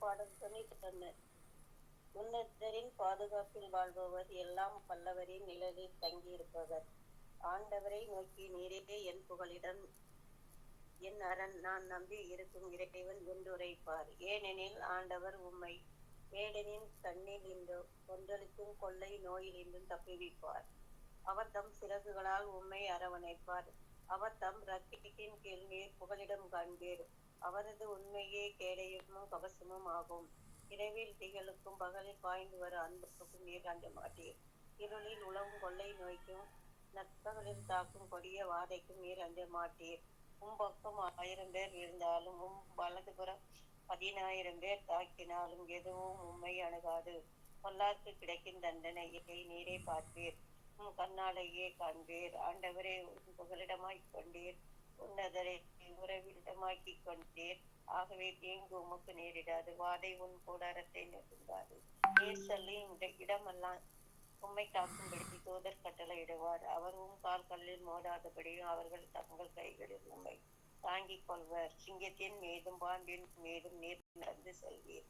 பாடல் 91. உன்னதரின் பாதுகாப்பில் வாழ்பவர், எல்லாம் பல்லவரின் நிழலில் தங்கியிருப்பவர். ஆண்டவரை நோக்கி, நீரே என் புகலிடம், என் அரண், நான் நம்பி இருக்கும் இறைவன் என்றுரைப்பார். ஏனெனில் ஆண்டவர் உம்மை வேடனின் கண்ணிலிருந்து, கொன்றளிக்கும் கொள்ளை நோயிலிருந்தும் தப்புவிப்பார். அவர் தம் சிறகுகளால் உம்மை அரவணைப்பார். அவர் தம் இரக்கத்தின் கீழ் நீர் புகலிடம் காண்பீர். அவரது உண்மையே கேடயமும் கவசமும் ஆகும். இரவில் திகழுக்கும் பகலில் பாய்ந்து வரும் அன்புக்கும் நீர் அஞ்ச மாட்டீர். இருளில் உலவும் கொள்ளை நோய்க்கும் நற்பகலில் தாக்கும் கொடிய வாதைக்கும் நீர் அஞ்ச மாட்டீர். பக்கம் 1000 பேர் இருந்தாலும், வலதுபுறம் 10,000 பேர் தாக்கினாலும் எதுவும் உம்மை அணுகாது. பொல்லார்க்கு கிடைக்கும் தண்டனையை நீரே பார்ப்பீர், கண்ணாலேயே காண்பீர். ஆண்டவரே புகலிடமாய்க் கொண்டீர், உன்னதரை உறவிடமாக்கிக் கொண்டீர். ஆகவே தீங்கு உமக்கு நேரிடாது, வாதை உன் கூடாரத்தை நெருங்காது. நீர் செல்லும் இடமெல்லாம் உம்மை காக்கும்படி தூதர் கட்டளையிடுவார். அவர் கால்களில் மோதாதபடியும் அவர்கள் தங்கள் கைகளில் உம்மை தாங்கிக் கொள்வர். சிங்கத்தின் மீதும் பாம்பின் மீதும் நீர் நடந்து செல்வீர்.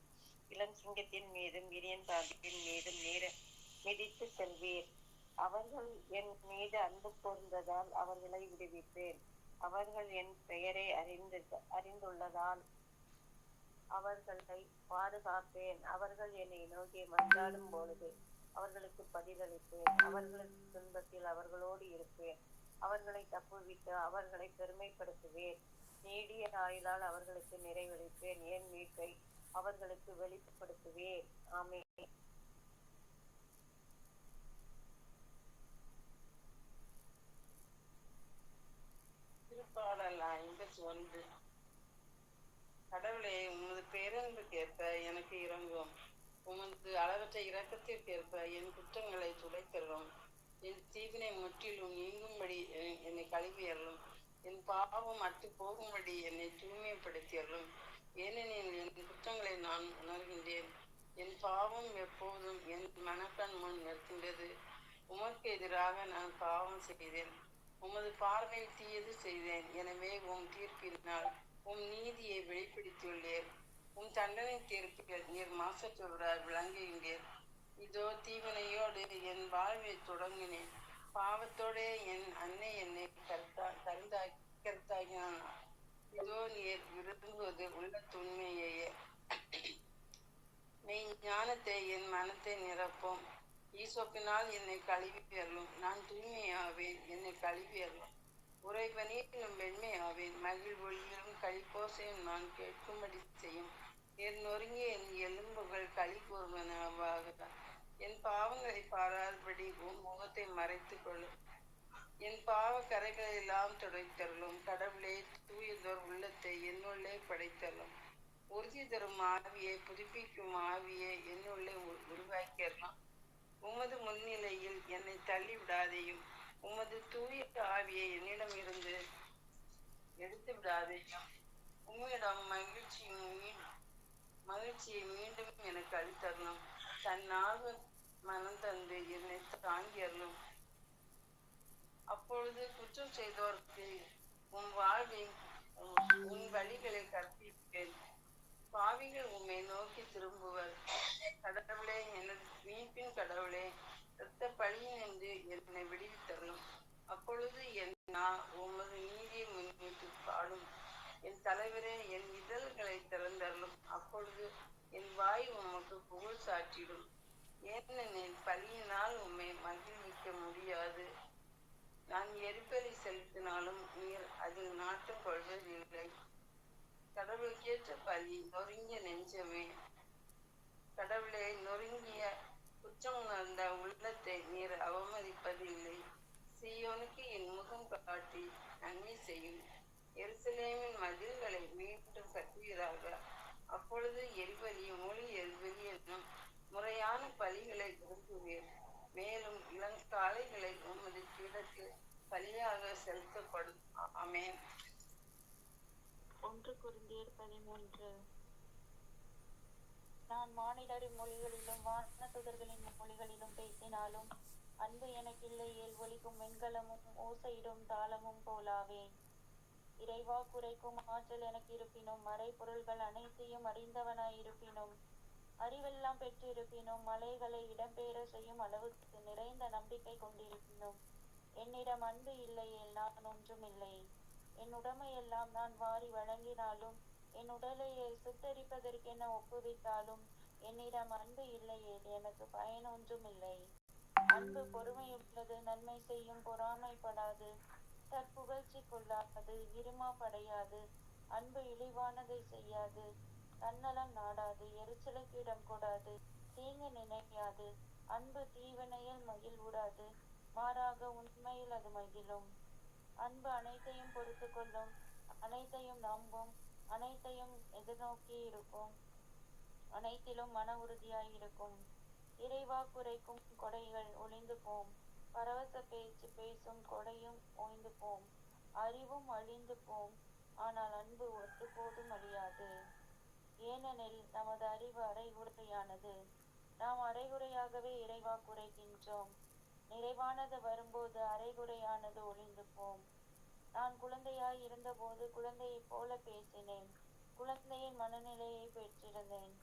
இளம் சிங்கத்தின் மீதும் விரியன் பாம்பின் மீதும் நீர் மிதித்து செல்வீர். அவர்கள் என் மீது அன்பு கூர்ந்ததால் அவர்களை விடுவிப்பேன். அவர்கள் என் பெயரை அறிந்துள்ளதால் அவர்களை பாதுகாப்பேன். அவர்கள் என்னை நோக்கி மன்றாடும் பொழுது அவர்களுக்கு பதிலளிப்பேன். அவர்களது துன்பத்தில் அவர்களோடு இருப்பேன். அவர்களை தப்புவித்து அவர்களை பெருமைப்படுத்துவேன். நீடிய ஆயுளால் அவர்களுக்கு நிறைவளிப்பேன். என் மீட்பை அவர்களுக்கு வெளிப்படுத்துவேன். ஆமென். திருப்பாடல் 51. கடவுளே, உமது பேரன்புக்கேற்ப எனக்கு இறங்கும். உமது அளவற்ற இரக்கத்திற்கேற்ப என் குற்றங்களை துடைத்தரும். என் தீவினை முற்றிலும் நீங்கும்படி என்னை கழுவியறலும். என் பாவம் அற்று போகும்படி என்னை தூய்மைப்படுத்தியறலும். ஏனெனில் என் குற்றங்களை நான் உணர்கின்றேன். என் பாவம் எப்போதும் என் மனக்கண் முன் நிற்கின்றது. உமக்கு எதிராக நான் பாவம் செய்தேன், உமது பார்வையில் தீயது செய்தேன். எனவே உம் தீர்ப்பினால் உம் நீதியை வெளிப்படுத்தியுள்ளீர். உம் தண்டனை தீர்ப்பில் நீர் மாசற்றவராய் விளங்குகின்றீர். இதோ தீவினையோடு என் வாழ்வை தொடங்கினேன். பாவத்தோடு என் அன்னை என்னை கருத்தாக்கினான். இதோ நீர் விரும்புவது உள்ள துண்மையே. மெய் ஞானத்தை என் மனத்தை நிரப்பும். ஈசோப்பினால் என்னை கழுவியறலும். நான் தூய்மையாவேன், என்னை கழுவியறலும். உறைபனியிலும் வெண்மையாவேன். மகிழ் ஒளியிலும் களிப்போசையும் நான் கேட்கும்படி செய்யும். என் நொறுங்கிய என் எலும்புகள் களி கூறுவனவாக. என் பாவங்களை பாராதபடி உன் முகத்தை மறைத்துக் கொள்ளும். என் பாவ கரைகளை எல்லாம் துடைத்தருளும். கடவுளே, தூயதோர் உள்ளத்தை என்னுள்ளே படைத்தருளும். உறுதி தரும் ஆவியை, புதுப்பிக்கும் ஆவியை என்னுள்ளே உருவாக்கியறலாம். உமது முன்னிலையில் என்னை தள்ளி விடாதையும், உமது தூய ஆவியை என்னிடம் இருந்து எடுத்து விடாதையும். உம்மிடம் மகிழ்ச்சியை மீண்டும் எனக்கு அளித்தரணும். தன்னாக மனம் தந்து என்னை தாங்கியறலும். அப்பொழுது குற்றம் செய்தோருக்கு உன் வழிகளை கற்பிப்பேன். பாவிகள் உம்மை நோக்கி திரும்புவர். கடவுளே, எனது மீட்பின் கடவுளே, இரத்த பழியினின்று என்னை விடுவித்தரலும். அப்பொழுது என் உமது நீதியை முன்னிட்டு பாடும். என் தலைவரே, என் இதழ்களை திறந்தரலும். அப்பொழுது என் வாய் உமக்கு புகழ் சாற்றிடும். ஏனெனில் பழியினால் உம்மை மகிழ்விக்க முடியாது. நான் எரிபலி செலுத்தினாலும் நீர் அதில் நாட்டம் கொள்வதில்லை. கடவுளுக்கேற்ற பலி நொறுங்கிய நெஞ்சமே. கடவுளை நொறுங்கிய குற்றம் உணர்ந்த உள்ளத்தை நீர் அவமதிப்பதில்லை. சீயோனுக்கு என் முகம் காட்டி நன்மை செய்யும். எருசலேமின் மதில்களை மீண்டும் கட்டுவீராக. அப்பொழுது எரிபலி, மொழி எரிபலி என்னும் முறையான பலிகளை விரும்புவீர். மேலும் இளங்காளைகளை உமது பீடத்தில் பலியாக செலுத்தப்படும். ஆமென். 1 கொரிந்தியர் 13. நான் மானிடரின் மொழிகளிலும் வானதூதர்களின் மொழிகளிலும் பேசினாலும் அன்பு எனக்கில்லையேல் ஒலிக்கும் வெண்கலமும் ஓசையிடும் தாளமும் போலாவேன். இறைவா குறைக்கும் ஆற்றல் எனக்கு இருப்பினும், மறைபொருள்கள் அனைத்தையும் அறிந்தவனாயிருப்பினும், அறிவெல்லாம் பெற்றிருப்பினும், மலைகளை இடம்பெயர செய்யும் அளவுக்கு நிறைந்த நம்பிக்கை கொண்டிருப்பினும், என்னிடம் அன்பு இல்லையேல் நான் ஒன்றுமில்லை. என் உடைமையெல்லாம் நான் வாரி வழங்கினாலும், என் உடலையை சுட்டரிப்பதற்கென ஒப்புவித்தாலும், என்னிடம் அன்பு இல்லையேல் எனக்கு பயன் ஒன்றுமில்லை. அன்பு பொறுமையுள்ளது, நன்மை செய்யும், பொறாமைப்படாது, தற்புகழ்ச்சி கொள்ளாது, இருமாப்படையாது. அன்பு இழிவானதை செய்யாது, தன்னலம் நாடாது, எரிச்சலுக்கு இடம் கொடாது, தீங்கு நினையாது. அன்பு தீவினையில் மகிழ்வுறாது, மாறாக உண்மையில் அது மகிழும். அன்பு அனைத்தையும் பொறுத்து கொள்ளும், அனைத்தையும் நம்பும், அனைத்தையும் எதிர்நோக்கி இருக்கும், அனைத்திலும் மன உறுதியாயிருக்கும். இறைவா குறைக்கும் கொடைகள் ஒளிந்து போம், பரவச பேச்சு பேசும் கொடையும் ஓய்ந்து போம், அறிவும் அழிந்து போம், ஆனால் அன்பு ஒருபோதும் அழியாது. ஏனெனில் நமது அறிவு அரைகுறையானது, நாம் அரைகுறையாகவே இறைவா குறைகின்றோம். நிறைவானது வரும்போது அரைகுறையானது ஒளிந்து போம். நான் குழந்தையாய் இருந்தபோது குழந்தையைப் போல பேசினேன், குழந்தையின் மனநிலையை பெற்றிருந்தேன்,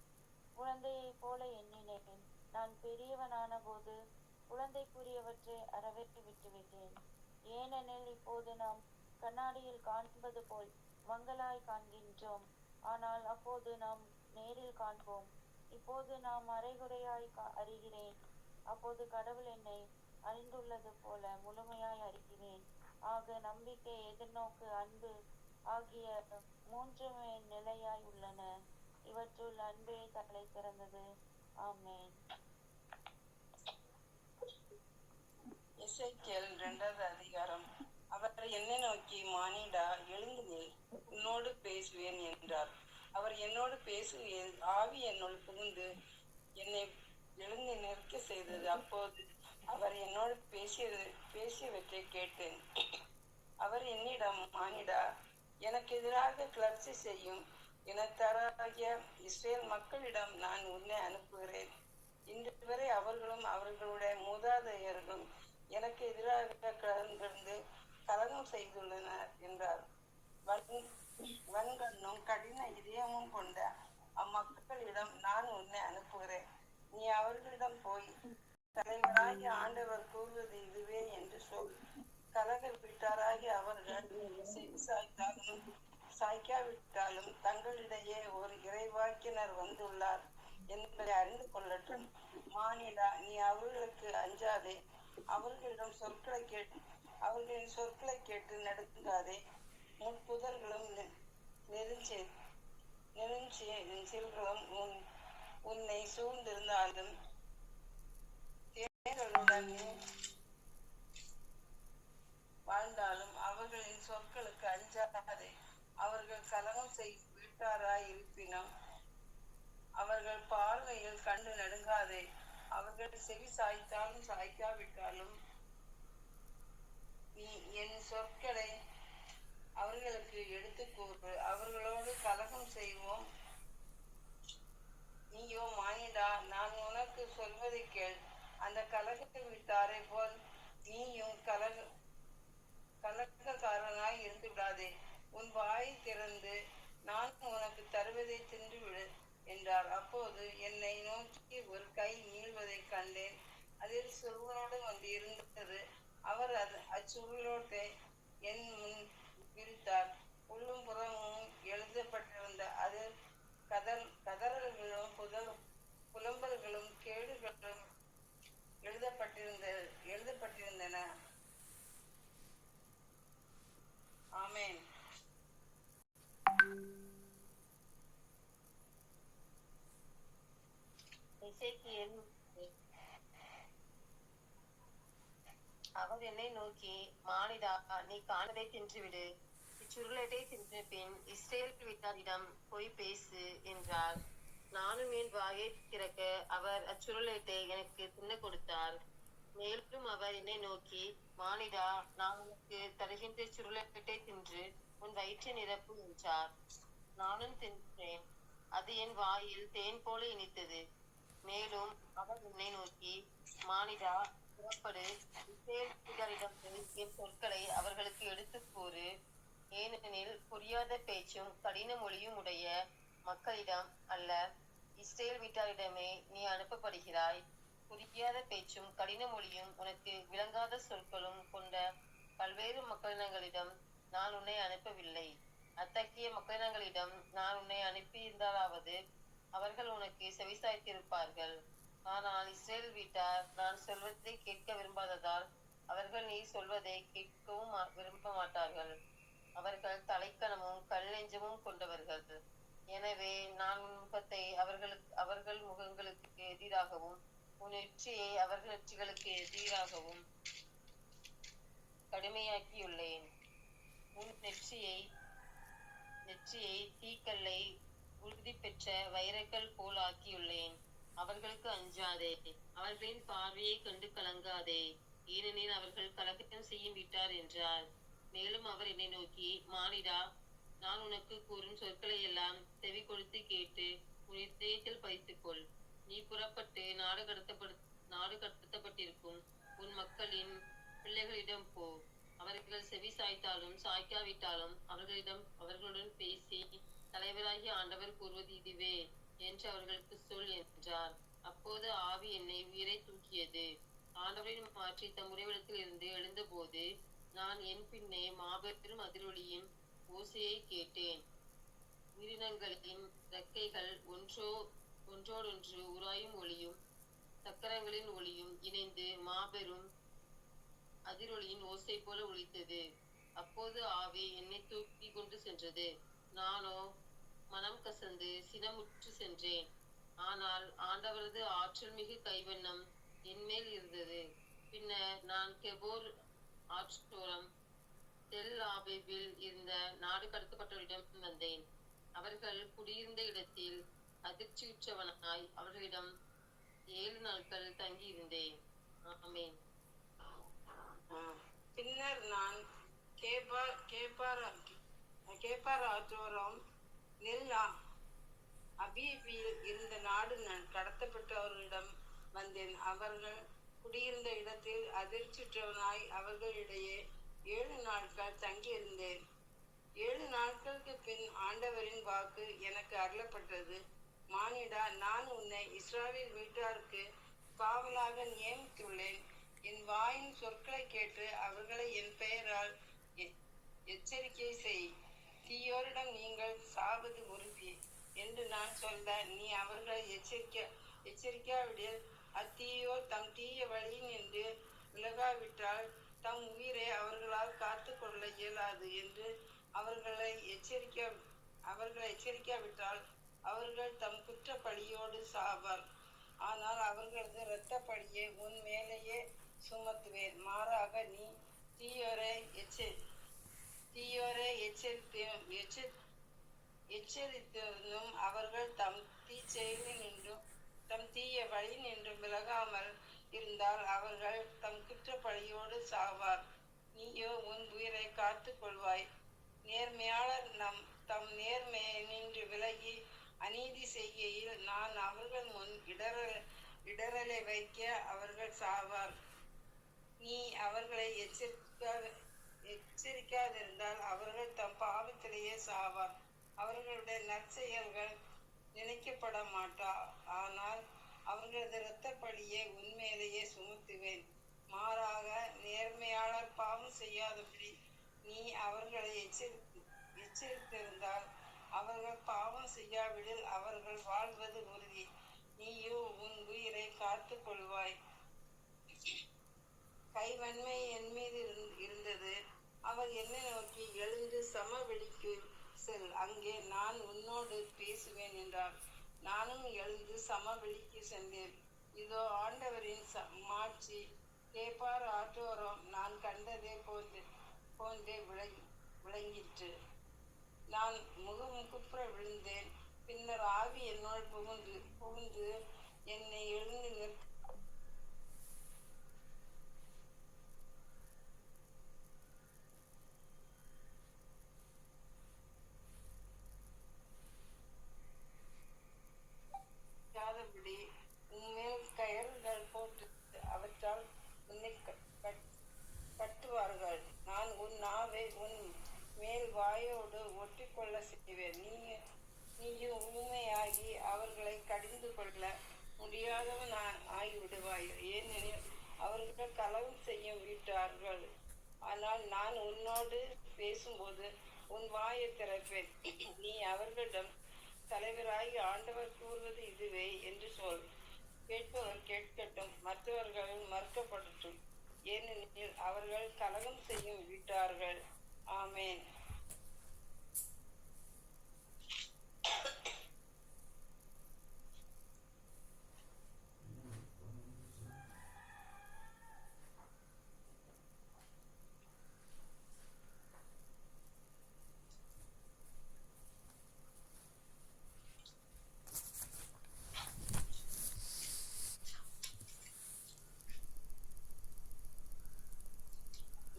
குழந்தையைப் போல எண்ணினேன். நான் பெரியவனான போது குழந்தைக்குரியவற்றை அறவே விட்டுவிட்டேன். ஏனெனில் இப்போது நாம் கண்ணாடியில் காண்பது போல் மங்கலாய் காண்கின்றோம், ஆனால் அப்போது நாம் நேரில் காண்போம். இப்போது நாம் அரைகுறையாய் அறிகிறேன், அப்போது கடவுள் என்னை அறிந்துள்ளது போல முழுமையாய் அறிகிறேன். ஆக நம்பிக்கை, எதிர்நோக்கு, அன்பு ஆகிய மூன்றுமே நிலையாய் உள்ளன. இவற்றுள் அன்பே தலை சிறந்தது. ஆமென். எசேக்கியேல் 2வது அதிகாரம். அவர் என்னை நோக்கி, மானிடா, எழுந்து நில், உன்னோடு பேசுவேன் என்றார். அவர் என்னோடு பேசுவேன், ஆவி என்னுள் புகுந்து என்னை எழுந்து நிற்க செய்தது. அப்போது அவர் என்னோடு பேசியவற்றை கேட்டேன். அவர் என்னிடம், மானிடா, எனக்கு எதிராக கிளர்ச்சி செய்யும் இனத்தாராகிய இஸ்ரேல் மக்களிடம் நான் உன்னை அனுப்புகிறேன். இன்று வரை அவர்களும் அவர்களுடைய மூதாதையர்களும் எனக்கு எதிராக கிளர்ந்து கலகம் செய்துள்ளனர் என்றார். வன்கண்ணும் கடின இதயமும் கொண்ட அம்மக்களிடம் நான் உன்னை அனுப்புகிறேன். நீ அவர்களிடம் போய், தலைவராகிய ஆண்டவர் கூறுவது இதுவே என்று சொல். கலக வீட்டாராகி அவர்கள் சாய்த்தாலும் சாய்க்காவிட்டாலும் தங்களிடையே ஒரு இறைவாக்கினர் வந்துள்ளார் என்பதை அறிந்து கொள்ளட்டும். மானிடா, நீ அவர்களுக்கு அஞ்சாதே, அவர்களின் சொற்களை கேட்டு நடுங்காதே. முட்புதர்களும் நெருஞ்சில்களும் உன்னை சூழ்ந்திருந்தாலும் தேர்களுடன் வாழ்ந்தாலும் அவர்களின் சொற்களுக்கு அஞ்சாதே. அவர்கள் கலகம் செய்யும் வீட்டாராய் இருப்பினும் அவர்கள் பார்வையில் கண்டு நடுங்காதே. அவர்கள் செவி சாய்த்தாலும் சாய்க்காவிட்டாலும் நீ என் சொற்களை அவர்களுக்கு எடுத்து கூறு. அவர்களோடு கலகம் செய்வோம். நீயோ மானிடா, நான் உனக்கு சொல்வதை கேள். அந்த கலக வீட்டாரை போல் நீயும் கலக்கக்காரனாய் இருந்து விடாதே. உன் வாயை திறந்து நான் உனக்கு தருவதை தின்றுவிடு என்றார். அப்போது என்னை நோக்கி ஒரு கை நீள்வதை கண்டேன். அதில் சுருளோடு ஒன்று இருந்தது. அவர் அச்சுருளோட்டை என் முன் விரித்தார். உள்ளும் புறமும் எழுதப்பட்டிருந்த அது கதறல்களும் புலம்பல்களும் கேடுகளும் எழுதப்பட்டிருந்தன. ஆமென். எசேக்கியேல். அவர் என்னை நோக்கி, மானிடா, நீ காண்பதை தின்றுவிடு, இச்சுருளத்தை தின்ற பின் இஸ்ரேல் வீட்டாரிடம் போய் பேசு என்றார். நானும் என் வாயை திறக்க அவர் அச்சுருளத்தை எனக்கு தின்ன கொடுத்தார். மேலும் அவர் என்னை நோக்கி, மானிடா, நான் உனக்கு தருகின்ற சுருளத்தை தின்று உன் வயிற்றை நிரப்பு என்றார். நானும் தின்றேன். அது என் வாயில் தேன் போல இனித்தது. மேலும் அவர் என்னை நோக்கி, மானிடா, புறப்படு, இஸ்ரேல் வீட்டாரிடம் என் சொற்களை அவர்களுக்கு எடுத்து கூறு. ஏனெனில் புரியாத பேச்சும் கடின மொழியும் உடைய மக்களிடம் அல்ல, இஸ்ரேல் வீட்டாரிடமே நீ அனுப்பப்படுகிறாய். புரியாத பேச்சும் கடின மொழியும் உனக்கு விளங்காத சொற்களும் கொண்ட பல்வேறு மக்களினங்களிடம் நான் உன்னை அனுப்பவில்லை. அத்தகைய மக்களினங்களிடம் நான் உன்னை அனுப்பியிருந்தாலாவது அவர்கள் உனக்கு செவிசாய்த்திருப்பார்கள். ஆனால் இஸ்ரேல் வீட்டார் நான் சொல்வதை கேட்க விரும்பாததால் அவர்கள் நீ சொல்வதை கேட்கவும் விரும்ப மாட்டார்கள். அவர்கள் தலைக்கணமும் கல் நெஞ்சமும் கொண்டவர்கள். எனவே நான் உன் முகத்தை அவர்கள் முகங்களுக்கு எதிராகவும் உன் நெற்றியை அவர்கள் நெற்றிகளுக்கு எதிராகவும் கடுமையாக்கியுள்ளேன். உன் நெற்றியை தீக்கல்லை உறுதி பெற்ற வைரக்கல் போல் ஆக்கியுள்ளேன். அவர்களுக்கு அஞ்சாதே, அவர்களின் பார்வையை கண்டு கலங்காதே, ஏனெனில் அவர்கள் கலகம் செய்யும் விட்டார் என்றார். மேலும் அவர் என்னை நோக்கி, மானிடா, நான் உனக்கு கூறும் சொற்களை எல்லாம் செவி கொடுத்து கேட்டு உன் இதயத்தில் பதித்துக்கொள். நீ புறப்பட்டு நாடு கடத்தப்பட்டிருக்கும் உன் மக்களின் பிள்ளைகளிடம் போ. அவர்கள் செவி சாய்த்தாலும் சாய்க்காவிட்டாலும் அவர்களுடன் பேசி, தலைவராகிய ஆண்டவர் கூறுவது இதுவே என்று அவர்களுக்கு சொல் என்றார். அப்போது ஆவி என்னை உயிரை தூக்கியது. ஆண்டவரின் மாற்றி தம் உறைவிடத்தில் இருந்து எழுந்தபோது நான் என் பின்னே மாபெரும் அதிரொலியின் ஓசையை கேட்டேன். உயிரினங்களின் இறக்கைகள் ஒன்றோடொன்று உராயும் ஒளியும் சக்கரங்களின் ஒளியும் இணைந்து மாபெரும் அதிரொலியின் ஓசை போல ஒலித்தது. அப்போது ஆவி என்னை தூக்கி கொண்டு சென்றது. நானோ மனம் கசந்து சினமுற்று சென்றேன். ஆனால் ஆண்டவரது ஆற்றல் மிகு கைவண்ணம் என்மேல் இருந்தது. பின்னர் நான் கெபோர் ஆற்றோரம் தெல் ஆபேபில் இருந்த நாடு கடத்தப்பட்டவரிடம் வந்தேன். அவர்கள் குடியிருந்த இடத்தில் அதிர்ச்சியுற்றவனாய் அவர்களிடம் 7 நாட்கள் தங்கியிருந்தேன். ஆமென். பின்னர் நான் கேபார் ஆற்றோரம் நெல் அபீபில் இருந்த நாடு கடத்தப்பட்டவர்களிடம் வந்தேன். அவர்கள் குடியிருந்த இடத்தில் அதிர்ச்சியுற்றவனாய் அவர்களிடையே 7 நாட்கள் தங்கியிருந்தேன். 7 நாட்களுக்கு பின் ஆண்டவரின் வாக்கு எனக்கு அருளப்பட்டது. மானிடா, நான் உன்னை இஸ்ராயேல் வீட்டாருக்கு காவலாக நியமித்துள்ளேன். என் வாயின் சொற்களை கேட்டு அவர்களை என் பெயரால் எச்சரிக்கை செய். தீயோரிடம் நீங்கள் சாவது உறுதி என்று நான் சொல்ல, நீ அவர்களை எச்சரிக்காவிடில் அத்தீயோர் தம் தீய வழியின் என்று விலகாவிட்டால் தம் உயிரை அவர்களால் காத்து கொள்ள இயலாது என்று அவர்களை எச்சரிக்காவிட்டால் அவர்கள் தம் குற்ற பழியோடு சாவார். ஆனால் அவர்களது இரத்த பழியை உன் மேலேயே சுமத்துவேன். மாறாக நீ தீயோரை எச்சரித்தும் அவர்கள் தம் தீச்செயலினின்றும் தம் தீய வழி நின்றும் விலகாமல் இருந்தால் அவர்கள் தம் குற்ற பழியோடு சாவார். நீயோ உன் உயிரை காத்து கொள்வாய். நேர்மையாளர் தம் நேர்மையை நின்று விலகி அநீதி செய்கையில் நான் அவர்கள் முன் இடரலை வைக்க அவர்கள் சாவார். நீ அவர்களை எச்சரிக்காதிருந்தால் அவர்கள் தம் பாவத்திலேயே சாவார். அவர்களுடைய நற்செயல்கள் நினைக்கப்பட மாட்டா. ஆனால் அவர்களது இரத்த பழியை உண்மையிலேயே சுமத்துவேன். மாறாக நேர்மையாளர் பாவம் செய்யாதபடி நீ அவர்களை எச்சரித்திருந்தால் அவர்கள் பாவம் செய்யாவிடில் அவர்கள் வாழ்வது உறுதி. நீயோ உன் உயிரை காத்து கொள்வாய். கைவன்மை என் மீது இருந்தது. அவர் என்னை நோக்கி, எழுந்து சமவெளிக்கு செல், அங்கே நான் உன்னோடு பேசுவேன் என்றார். நானும் எழுந்து சமவெளிக்கு சென்றேன். இதோ ஆண்டவரின் மாட்சி கேபார் ஆற்றோரம் நான் கண்டதே போன்றே விளங்கிற்று. நான் முகமுக்குப்புற விழுந்தேன். பின்னர் ஆவி என்னோடு புகுந்து என்னை எழுந்து நிற்காதபடி உன்மேல் கயறுகள் போட்டு அவற்றால் உன்னை கட்டுவார்கள். நான் உன் நாவை உன் மேல் கொள்ள முடியாதவன் ஆகிவிடுவாய். ஏனெனில் அவர்கள் கலகம் செய்ய விட்டார்கள். ஆனால் நான் உன்னோடு பேசும்போது உன் வாயை திறப்பேன். நீ அவர்களிடம் தலைவராகி ஆண்டவர் கூறுவது இதுவே என்று சொல். கேட்பவர் கேட்கட்டும், மற்றவர்கள் மறுக்கப்படட்டும், ஏனெனில் அவர்கள் கலகம் செய்யும் விட்டார்கள். ஆமேன்.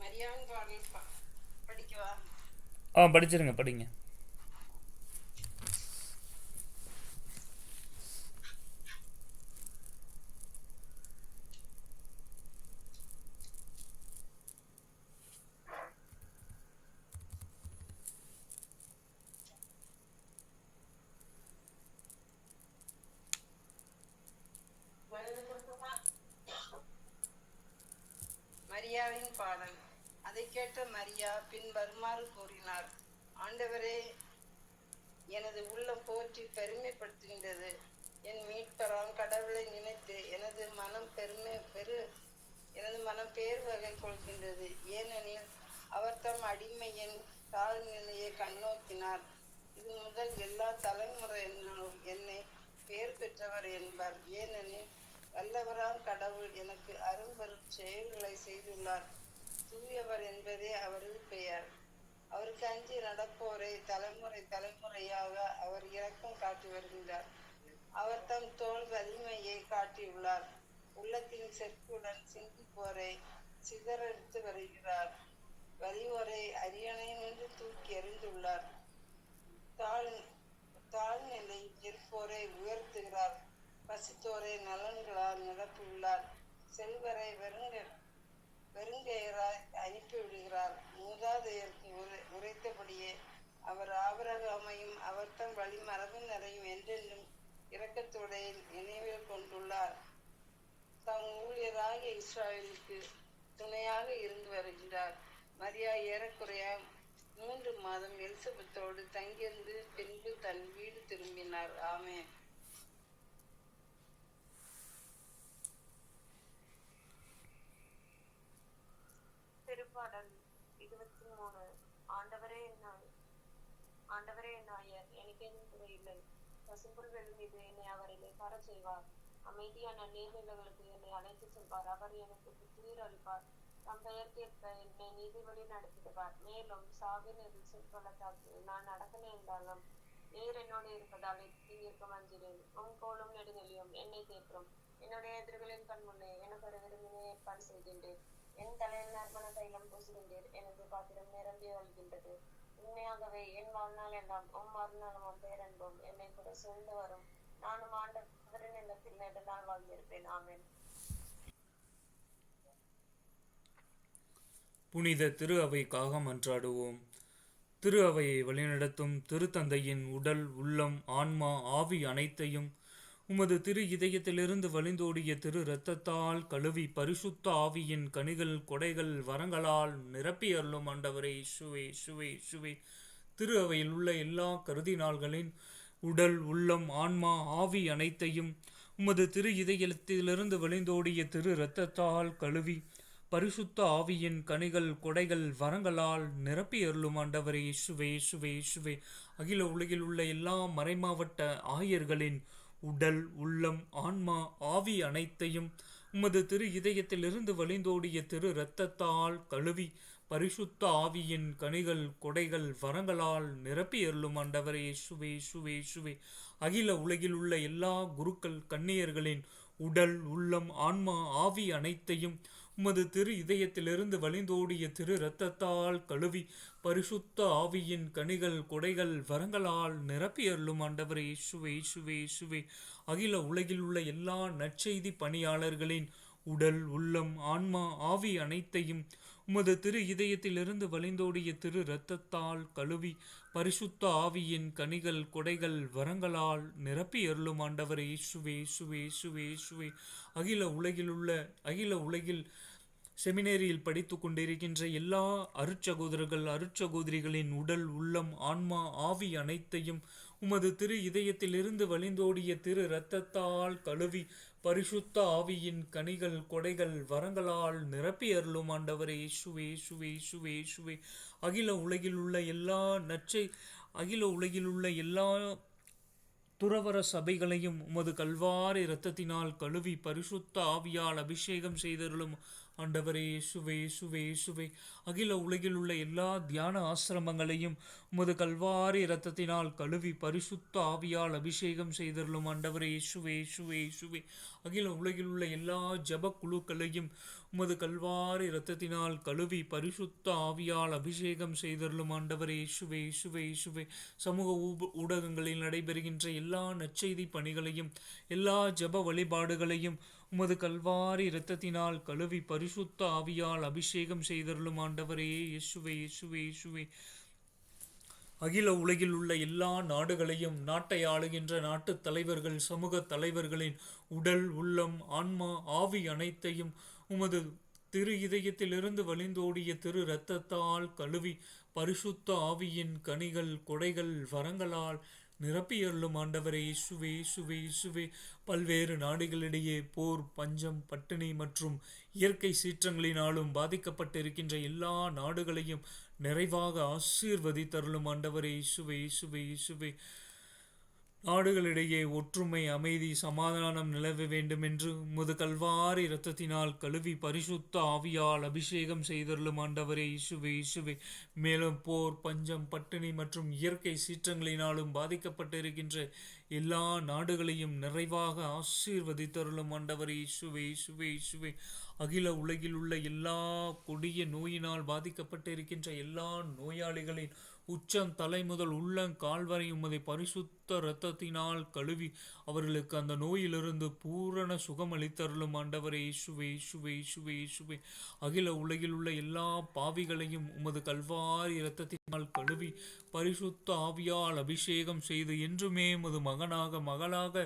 மரியான் பாடல் படிக்கவா? படிச்சிருங்க, படிங்க. மரியாவின் பாடல். அதை கேட்ட மரியா பின் வருமாறு கூறினார்: ஆண்டவரே, எனது உள்ளம் போற்றி பெருமைப்படுத்துகின்றது. என் மீட்பராம் கடவுளை நினைத்து எனது மனம் பேர் வகை கொள்கின்றது. ஏனெனில் அவர் தம் அடிமையின் தாழ்நிலையை கண்ணோக்கினார். இது முதல் எல்லா தலைமுறையினரும் என்னை பெயர் பெற்றவர் என்பார். ஏனெனில் வல்லவராம் கடவுள் எனக்கு அரும்பெரும் செயல்களை செய்துள்ளார். தூயவர் என்பதே அவரது பெயர். அவருக்கு அஞ்சி நடப்போரை தலைமுறையாக அவர் இரக்கம் காட்டி வருகின்றார். அவர் தம் தோல் வலிமையை காட்டியுள்ளார். உள்ளத்தின் செற்குடன் சிந்திப்போரை சிதறடித்து வருகிறார். வலியோரை அரியணை நின்று தூக்கி எறிந்துள்ளார். தாழ்நிலை இருப்போரை உயர்த்துகிறார். பசித்தோரை நலன்களால் நிரப்பியுள்ளார். செல்வரை வெறுங்கையராய் அனுப்பிவிடுகிறார். மூதாதையருக்கு உரைத்தபடியே அவர் ஆபிரகாமையும் அவர் தம் வழி மரபினரையும் என்றென்றும் இரக்கத்தோடு நினைவில் கொண்டுள்ளார். தம் ஊழியராகிய இஸ்ராயலுக்கு துணையாக இருந்து வருகின்றார். மரியா ஏறக்குறைய 3 மாதம் எலிசபெத்தோடு தங்கியிருந்து பின்பு தன் வீடு திரும்பினார். ஆமென். திருப்பாடல் 23. ஆண்டவரே என் ஆயர், எனக்கு எதுவும் குறையில்லை. பசும்புல்கள் மீது என்னை அவர் இளைப்பாற செய்வார். அமைதியான நீர்நிலைகளுக்கு என்னை அழைத்து செல்வார். அவர் எனக்கு புத்துயிர் அளிப்பார். தம் பெயர்க்கேற்ப என்னை நீதி வழி நடத்திடுவார். மேலும் சாவின் செல்வத்தால் நான் நடக்க நேர்ந்தாலும் நீர் என்னோடு இருப்பதால் தீங்கிற்கு அஞ்சினேன். உன் கோலும் நெடுங்கலியும் என்னை தேற்றும். என்னுடைய எதிரிகளின் கண் முன்னே எனக்கு ஒரு விருந்தினை ஏற்பாடு செய்கின்றேன். என் தலையில் நறுமண தைலம் பூசுகின்றீர். எனது பாத்திரம் நிரம்பி வழிகின்றது. உண்மையாகவே என் வாழ்நாள் எல்லாம் மறுநாளும் பேரன்பும் என்னை கூட சூழ்ந்து வரும். நானும் ஆண்டவரின் இல்லத்தில் நெடுநாள் வாழ்ந்திருப்பேன். ஆமென். புனித திரு அவைக்காக மன்றாடுவோம். திரு அவையை வழிநடத்தும் திருத்தந்தையின் உடல், உள்ளம், ஆன்மா, ஆவி அனைத்தையும் உமது திரு இதயத்திலிருந்து வழிந்தோடிய திரு இரத்தத்தால் கழுவி பரிசுத்த ஆவியின் கனிகள், கொடைகள், வரங்களால் நிரப்பி அருளும் ஆண்டவரே இயேசுவே, இயேசுவே, இயேசுவே. திரு அவையில் உள்ள எல்லா கருதினாள்களின் உடல், உள்ளம், ஆன்மா, ஆவி அனைத்தையும் உமது திரு இதயத்திலிருந்து வழிந்தோடிய திரு இரத்தத்தால் கழுவி பரிசுத்த ஆவியின் கனிகள், கொடைகள், வரங்களால் நிரப்பி அருளும் ஆண்டவரே இயேசுவே, இயேசுவே, இயேசுவே. அகில உலகில் உள்ள எல்லா மறைமாவட்ட ஆயர்களின் உடல், உள்ளம், ஆன்மா, ஆவி அனைத்தையும் உமது திரு இதயத்திலிருந்து வழிந்தோடிய திரு இரத்தத்தால் கழுவி பரிசுத்த ஆவியின் கனிகள், கொடைகள், வரங்களால் நிரப்பி அருளும் ஆண்டவரே இயேசுவே, இயேசுவே, இயேசுவே. அகில உலகில் உள்ள எல்லா குருக்கள், கன்னியர்களின் உடல், உள்ளம், ஆன்மா, ஆவி அனைத்தையும் உமது திரு இதயத்திலிருந்து வழிந்தோடிய திரு இரத்தத்தால் கழுவி பரிசுத்த ஆவியின் கனிகள், கொடைகள், வரங்களால் நிரப்பி அருளும் ஆண்டவரே இயேசுவே, இயேசுவே, இயேசுவே. அகில உலகில் உள்ள எல்லா நற்செய்தி பணியாளர்களின் உடல், உள்ளம், ஆன்மா, ஆவி அனைத்தையும் உமது திரு இதயத்திலிருந்து வழிந்தோடிய திரு இரத்தத்தால் கழுவி பரிசுத்த ஆவியின் கனிகள் கொடைகள் வரங்களால் நிரப்பி அருளும் ஆண்டவரே இயேசுவே இயேசுவே இயேசுவே இயேசுவே. அகில உலகில் செமினேரியில் படித்து கொண்டிருக்கின்ற எல்லா அருட்சகோதரிகளின் உடல் உள்ளம் ஆன்மா ஆவி அனைத்தையும் உமது திரு இதயத்திலிருந்து வழிந்தோடிய திரு இரத்தத்தால் கழுவி பரிசுத்த ஆவியின் கனிகள் கொடைகள் வரங்களால் நிரப்பி அருளும் ஆண்டவரே இயேசுவே இயேசுவே இயேசுவே இயேசுவே. அகில உலகிலுள்ள எல்லா துறவற சபைகளையும் உமது கல்வாரி இரத்தத்தினால் கழுவி பரிசுத்த ஆவியால் அபிஷேகம் செய்தருளும் ஆண்டவரே இயேசுவே இயேசுவே இயேசுவே. அகில உலகிலுள்ள எல்லா தியான ஆசிரமங்களையும் உமது கல்வாரி இரத்தத்தினால் கழுவி பரிசுத்த ஆவியால் அபிஷேகம் செய்தருளும் ஆண்டவரே இயேசுவே இயேசுவே இயேசுவே. அகில உலகிலுள்ள எல்லா ஜப குழுக்களையும் உமது கல்வாரி இரத்தத்தினால் கழுவி பரிசுத்த ஆவியால் அபிஷேகம் செய்தருளும் ஆண்டவரே இயேசுவே இயேசுவே இயேசுவே. சமூக ஊடகங்களில் நடைபெறுகின்ற எல்லா நற்செய்தி பணிகளையும் எல்லா ஜப வழிபாடுகளையும் உமது கல்வாரி இரத்தத்தினால் கழுவி பரிசுத்த ஆவியால் அபிஷேகம் செய்தருளும் ஆண்டவரே இயேசுவே இயேசுவே இயேசுவே. அகில உலகில் உள்ள எல்லா நாடுகளையும் நாட்டை ஆளுகின்ற நாட்டு தலைவர்கள் சமூக தலைவர்களின் உடல் உள்ளம் ஆன்மா ஆவி அனைத்தையும் உமது திரு இதயத்திலிருந்து வழிந்தோடிய திரு இரத்தத்தால் கழுவி பரிசுத்த ஆவியின் கனிகள் கொடைகள் வரங்களால் நிரப்பியருளும் ஆண்டவரே இயேசுவே இயேசுவே இயேசுவே. பல்வேறு நாடுகளிடையே போர் பஞ்சம் பட்டினி மற்றும் இயற்கை சீற்றங்களினாலும் பாதிக்கப்பட்டிருக்கின்ற எல்லா நாடுகளையும் நிறைவாக ஆசீர்வதித்தருளும் ஆண்டவரே இயேசுவே இயேசுவே இயேசுவே. நாடுகளிடையே ஒற்றுமை அமைதி சமாதானம் நிலவ வேண்டும் என்று உமது கல்வாரி இரத்தத்தினால் கழுவி பரிசுத்த ஆவியால் அபிஷேகம் செய்தருளும் ஆண்டவரே இயேசுவே இயேசுவே. மேலும் போர் பஞ்சம் பட்டினி மற்றும் இயற்கை சீற்றங்களினாலும் பாதிக்கப்பட்டிருக்கின்ற எல்லா நாடுகளையும் நிறைவாக ஆசீர்வதித்தருளும் ஆண்டவரே இயேசுவே இயேசுவே இயேசுவே. அகில உலகில் உள்ள எல்லா கொடிய நோயினால் பாதிக்கப்பட்டிருக்கின்ற எல்லா நோயாளிகளின் உச்சம் தலை முதல் உள்ளங்கால் வரை உமது பரிசுத்த இரத்தத்தினால் கழுவி அவர்களுக்கு அந்த நோயிலிருந்து பூரண சுகம் அளித்தருளும் ஆண்டவரே இயேசுவே இயேசுவே இயேசுவே இயேசுவே. அகில உலகில் உள்ள எல்லா பாவிகளையும் உமது கல்வாரி இரத்தத்தினால் கழுவி பரிசுத்த ஆவியால் அபிஷேகம் செய்து என்றுமே உமது மகளாக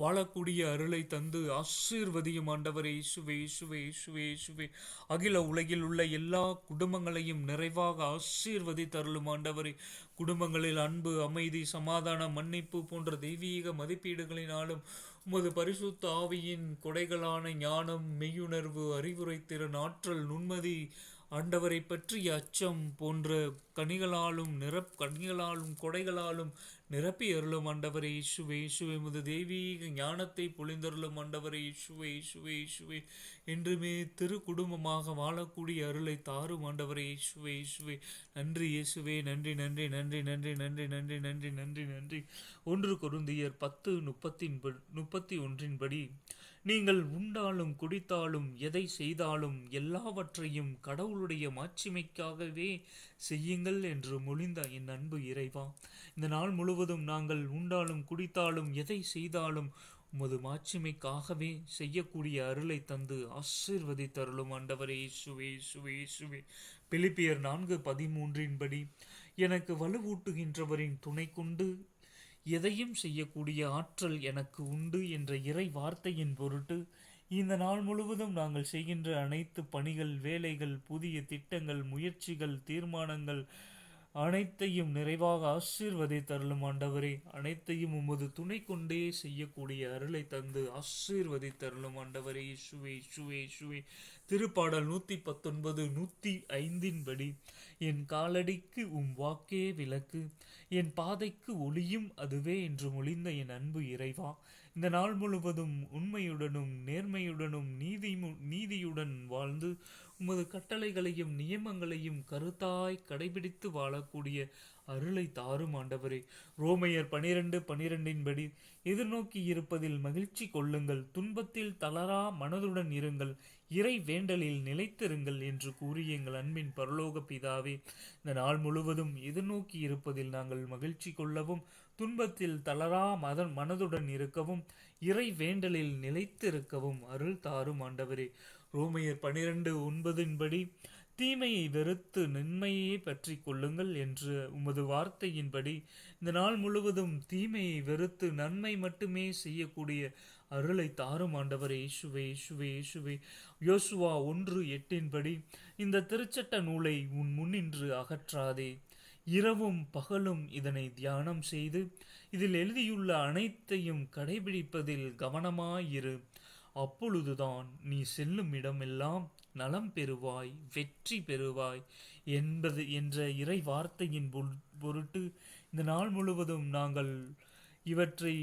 வாழக்கூடிய அருளை தந்து ஆசீர்வதியும் ஆண்டவரே இயேசுவே இயேசுவே இயேசுவே இயேசுவே. அகில உலகில் உள்ள எல்லா குடும்பங்களையும் நிறைவாக ஆசீர்வதித்தருளும் ஆண்டவரே. குடும்பங்களில் அன்பு அமைதி சமாதானம் மன்னிப்பு போன்ற தெய்வீக மதிப்பீடுகளினாலும் உமது பரிசுத்த ஆவியின் கொடைகளான ஞானம் மெய்யுணர்வு அறிவுரை திறன் ஆற்றல் நுண்மதி ஆண்டவரை பற்றிய அச்சம் போன்ற கனிகளாலும் கொடைகளாலும் நிரப்பி அருளும் ஆண்டவரே இயேசுவே இயேசுவே. உமது தெய்வீக ஞானத்தை பொழிந்தருளும் ஆண்டவரே இயேசுவே இயேசுவே இயேசுவே. என்றுமே திரு குடும்பமாக வாழக்கூடிய அருளை தாரும் ஆண்டவரே இயேசுவே இயேசுவே. நன்றி இயேசுவே நன்றி நன்றி நன்றி நன்றி நன்றி நன்றி நன்றி நன்றி நன்றி. 1 கொரிந்தியர் 10:31 படி நீங்கள் உண்டாலும் குடித்தாலும் எதை செய்தாலும் எல்லாவற்றையும் கடவுளுடைய மாட்சிமைக்காகவே செய்யுங்கள் என்று மொழிந்த என் அன்பு இறைவா, இந்த நாள் முழுவதும் நாங்கள் உண்டாலும் குடித்தாலும் எதை செய்தாலும் உமது மாட்சிமைக்காகவே செய்யக்கூடிய அருளை தந்து ஆசீர்வதித்தருளும் ஆண்டவரே இயேசுவே இயேசுவே இயேசுவே. பிலிப்பியர் 4:13 படி எனக்கு வலுவூட்டுகின்றவரின் துணை கொண்டு எதையும் செய்யக்கூடிய ஆற்றல் எனக்கு உண்டு என்ற இறை வார்த்தையின் பொருட்டு இந்த நாள் முழுவதும் நாங்கள் செய்கின்ற அனைத்து பணிகள் வேலைகள் புதிய திட்டங்கள் முயற்சிகள் தீர்மானங்கள் அனைத்தையும் நிறைவாக ஆசீர்வதித்தருளும் ஆண்டவரே. அனைத்தையும் உமது துணை கொண்டே செய்யக்கூடிய அருளை தந்து ஆசீர்வதித்தருளும் ஆண்டவரே இயேசுவே இயேசுவே இயேசுவே. திருப்பாடல் 119:105 படி என் காலடிக்கு உம் வாக்கே விளக்கு என் பாதைக்கு ஒளியும் அதுவே என்று மொழிந்த என் அன்பு இறைவா, இந்த நாள் முழுவதும் உண்மையுடனும் நேர்மையுடனும் நீதியுடன் வாழ்ந்து உமது கட்டளைகளையும் நியமங்களையும் கருத்தாய் கடைபிடித்து வாழக்கூடிய அருளை தாரும் ஆண்டவரே. ரோமையர் 12:12 படி எதிர்நோக்கி இருப்பதில் மகிழ்ச்சி கொள்ளுங்கள் துன்பத்தில் தளரா மனதுடன் இருங்கள் இறை வேண்டலில் நிலைத்திருங்கள் என்று கூறிய எங்கள் அன்பின் பரலோக பிதாவே, இந்த நாள் முழுவதும் எதிர்நோக்கி இருப்பதில் நாங்கள் மகிழ்ச்சி கொள்ளவும் துன்பத்தில் தளரா மனதுடன் இருக்கவும் இறை வேண்டலில் நிலைத்திருக்கவும் அருள் தாரும் ஆண்டவரே. ரோமையர் 12:9 படி தீமையை வெறுத்து நன்மையே பற்றி கொள்ளுங்கள் என்று உமது வார்த்தையின்படி இந்த நாள் முழுவதும் தீமையை வெறுத்து நன்மை மட்டுமே செய்யக்கூடிய அருளை தாரும் ஆண்டவரே. இயேசுவே இயேசுவே இயேசுவே. யோசுவா 1:8 இந்த திருச்சட்ட நூலை உன் முன்னின்று அகற்றாதே, இரவும் பகலும் இதனை தியானம் செய்து இதில் எழுதியுள்ள அனைத்தையும் கடைபிடிப்பதில் கவனமாயிரு. அப்பொழுதுதான் நீ செல்லும் இடமெல்லாம் நலம் பெறுவாய், வெற்றி பெறுவாய் என்ற இறை வார்த்தையின் பொருட்டு இந்த நாள் முழுவதும் நாங்கள் இவற்றை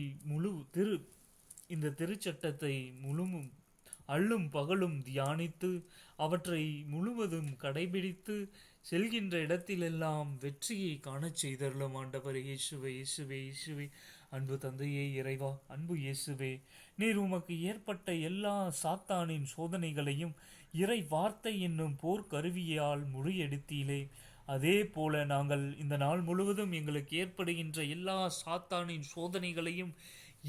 இந்த திருச்சட்டத்தை அள்ளும் பகலும் தியானித்து அவற்றை முழுவதும் கடைபிடித்து செல்கின்ற இடத்திலெல்லாம் வெற்றியை காணச் செய்தருளும் ஆண்டவர். இயேசுவே இயேசுவே இயேசுவே. அன்பு தந்தையே இறைவா, அன்பு இயேசுவே, நீர் உமக்கு ஏற்பட்ட எல்லா சாத்தானின் சோதனைகளையும் இறை வார்த்தை என்னும் போர்க்கருவியால் முறியடித்தீலே. அதே போல நாங்கள் இந்த நாள் முழுவதும் எங்களுக்கு ஏற்படுகின்ற எல்லா சாத்தானின் சோதனைகளையும்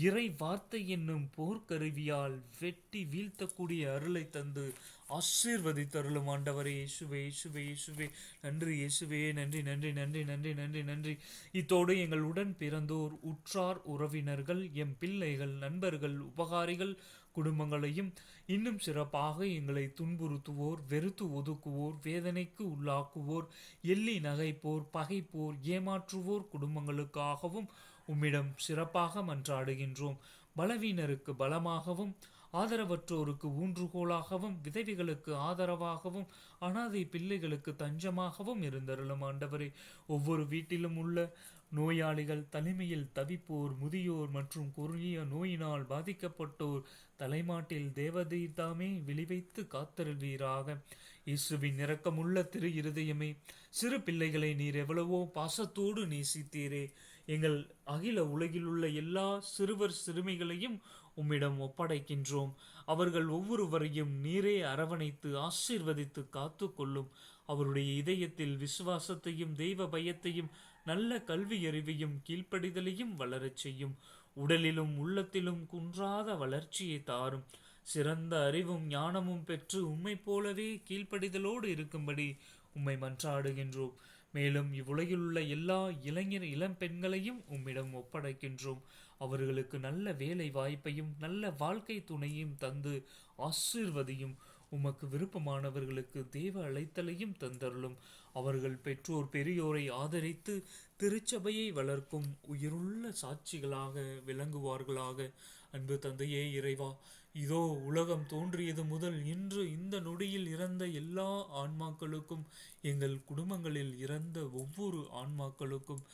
இறை வார்த்தை என்னும் போர்க்கருவியால் வெட்டி வீழ்த்தக்கூடிய அருளை தந்து ஆசீர்வதித்தருளும் ஆண்டவரே. இயேசுவே இயேசுவே இயேசுவே. நன்றி இயேசுவே. நன்றி நன்றி நன்றி நன்றி நன்றி நன்றி. இத்தோடு எங்கள் உடன் பிறந்தோர், உற்றார் உறவினர்கள், எம் பிள்ளைகள், நண்பர்கள், உபகாரிகள் குடும்பங்களையும் இன்னும் சிறப்பாக எங்களை துன்புறுத்துவோர், வெறுத்து ஒதுக்குவோர், வேதனைக்கு உள்ளாக்குவோர், எள்ளி நகைப்போர், பகைப்போர், ஏமாற்றுவோர் குடும்பங்களுக்காகவும் உம்மிடம் சிறப்பாக மன்றாடுகின்றோம். பலவீனருக்கு பலமாகவும், ஆதரவற்றோருக்கு ஊன்றுகோலாகவும், விதவைகளுக்கு ஆதரவாகவும், அனாதை பிள்ளைகளுக்கு தஞ்சமாகவும் இருந்தருளும் ஆண்டவரே. ஒவ்வொரு வீட்டிலும் உள்ள நோயாளிகள், தனிமையில் தவிப்போர், முதியோர் மற்றும் கொடிய நோயினால் பாதிக்கப்பட்டோர் தலைமாட்டில் தேவதீதாமே விழிவைத்து காத்தருள்வீராக. இயேசுவின் இரக்கமுள்ள திரு இருதயமே, சிறு பிள்ளைகளை நீர் எவ்வளவோ பாசத்தோடு நேசித்தீரே. எங்கள் அகில உலகிலுள்ள எல்லா சிறுவர் சிறுமிகளையும் உம்மிடம் ஒப்படைக்கின்றோம். அவர்கள் ஒவ்வொருவரையும் நீரே அரவணைத்து ஆசீர்வதித்து காத்து கொள்ளும். அவருடைய இதயத்தில் விசுவாசத்தையும் தெய்வ பயத்தையும் நல்ல கல்வி அறிவையும் கீழ்ப்படிதலையும் வளரச் செய்யும். உடலிலும் உள்ளத்திலும் குன்றாத வளர்ச்சியை தாரும். சிறந்த அறிவும் ஞானமும் பெற்று உம்மை போலவே கீழ்ப்படிதலோடு இருக்கும்படி உம்மை மன்றாடுகின்றோம். மேலும் இவ்வுலகிலுள்ள எல்லா இளம் பெண்களையும் உம்மிடம் ஒப்படைக்கின்றோம். அவர்களுக்கு நல்ல வேலை வாய்ப்பையும் நல்ல வாழ்க்கை துணையும் தந்து ஆசீர்வதியும். உமக்கு விருப்பமானவர்களுக்கு தேவ அழைத்தலையும் தந்தருளும். அவர்கள் பெற்றோர் பெரியோரை ஆதரித்து திருச்சபையை வளர்க்கும் உயிருள்ள சாட்சிகளாக விளங்குவார்களாக. அன்பு தந்தையே இறைவா, இதோ உலகம் தோன்றியது முதல் இன்று இந்த நொடியில் இறந்த எல்லா ஆன்மாக்களுக்கும், எங்கள் குடும்பங்களில் இறந்த ஒவ்வொரு ஆன்மாக்களுக்கும்,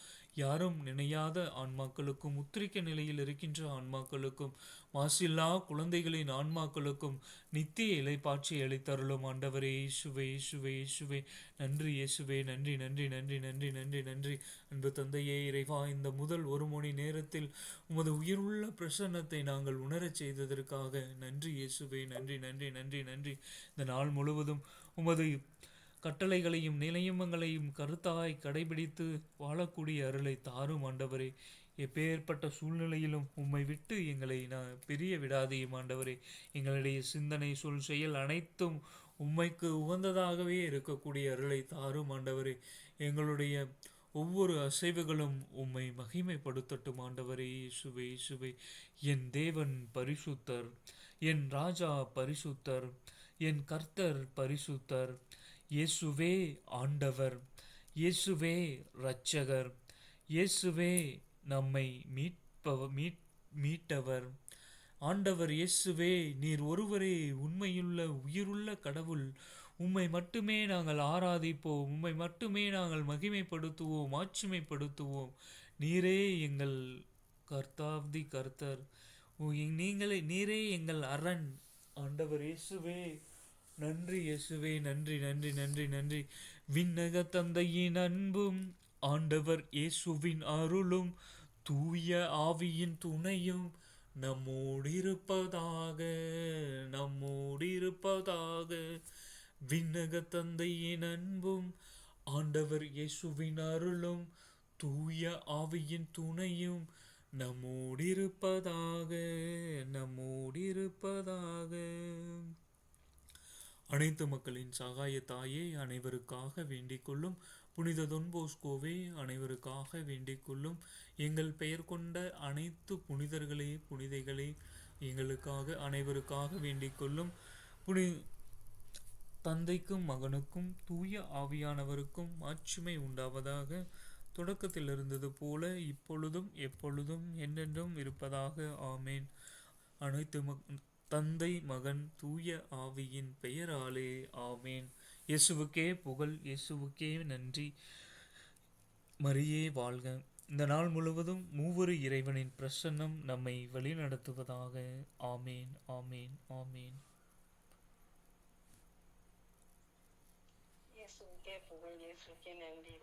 யாரும் நினையாத ஆன்மாக்களுக்கும், உத்திரிக்க நிலையில் இருக்கின்ற ஆன்மாக்களுக்கும், மாசில்லா குழந்தைகளின் ஆன்மாக்களுக்கும் நித்திய இலைப்பாட்சி அளித்தருளும் ஆண்டவரே. இயேசுவே இயேசுவே இயேசுவே. நன்றி இயேசுவே. நன்றி நன்றி நன்றி நன்றி நன்றி நன்றி. அன்பு தந்தையே இறைவா, இந்த முதல் 1 மணி நேரத்தில் உமது உயிருள்ள பிரசன்னத்தை நாங்கள் உணரச் செய்ததற்காக நன்றி இயேசுவே. நன்றி நன்றி நன்றி நன்றி. இந்த நாள் முழுவதும் உமது கட்டளைகளையும் நிலையங்களையும் கருத்தாய் கடைபிடித்து வாழக்கூடிய அருளை தாரும் ஆண்டவரே. எப்பேற்பட்ட சூழ்நிலையிலும் உம்மை விட்டு எங்களை பிரிய விடாதேயும் ஆண்டவரே. எங்களுடைய சிந்தனை, சொல், செயல் அனைத்தும் உம்மைக்கு உகந்ததாகவே இருக்கக்கூடிய அருளை தாரும் ஆண்டவரே. எங்களுடைய ஒவ்வொரு அசைவுகளும் உம்மை மகிமைப்படுத்தட்டும் ஆண்டவரே. இயேசுவே இயேசுவே. என் தேவன் பரிசுத்தர், என் ராஜா பரிசுத்தர், என் கர்த்தர் பரிசுத்தர். இயேசுவே ஆண்டவர், இயேசுவே இரட்சகர், இயேசுவே நம்மை மீட்டவர். ஆண்டவர் இயேசுவே, நீர் ஒருவரே உண்மையுள்ள உயிருள்ள கடவுள். உம்மை மட்டுமே நாங்கள் ஆராதிப்போம், உம்மை மட்டுமே நாங்கள் மகிமைப்படுத்துவோம், ஆட்சிமைப்படுத்துவோம். நீரே எங்கள் கர்த்தாவ்தி கர்த்தர், நீரே எங்கள் அரண். ஆண்டவர் இயேசுவே, நன்றி இயேசுவே. நன்றி நன்றி நன்றி நன்றி. விண்ணக தந்தையின் அன்பும், ஆண்டவர் இயேசுவின் அருளும், தூய ஆவியின் துணையும் நம்மோடு இருப்பதாக. விண்ணக தந்தையின் அன்பும், ஆண்டவர் இயேசுவின் அருளும், தூய ஆவியின் துணையும் நம்மோடு இருப்பதாக. அனைத்து மக்களின் சகாய தாயே, அனைவருக்காக வேண்டிக் கொள்ளும். புனித தொன்போஸ்கோவே, அனைவருக்காக வேண்டிக் கொள்ளும். எங்கள் பெயர் கொண்ட அனைத்து புனிதர்களே, புனிதைகளே, எங்களுக்காக அனைவருக்காக வேண்டிக் கொள்ளும். புனி தந்தைக்கும் மகனுக்கும் தூய ஆவியானவருக்கும் மாட்சிமை உண்டாவதாக. தொடக்கத்தில் இருந்தது போல இப்பொழுதும் எப்பொழுதும் என்றென்றும் இருப்பதாக. ஆமேன். அனைத்து தந்தை மகன் தூய ஆவியின் பெயராலே. ஆமேன். இயேசுவுக்கே புகழ், இயேசுவுக்கே நன்றி. மரியே வாழ்க. இந்த நாள் முழுவதும் மூவொரு இறைவனின் பிரசன்னம் நம்மை வழிநடத்துவதாக. ஆமேன், ஆமேன், ஆமேன். இயேசுவுக்கே புகழ், இயேசுவுக்கே நன்றி.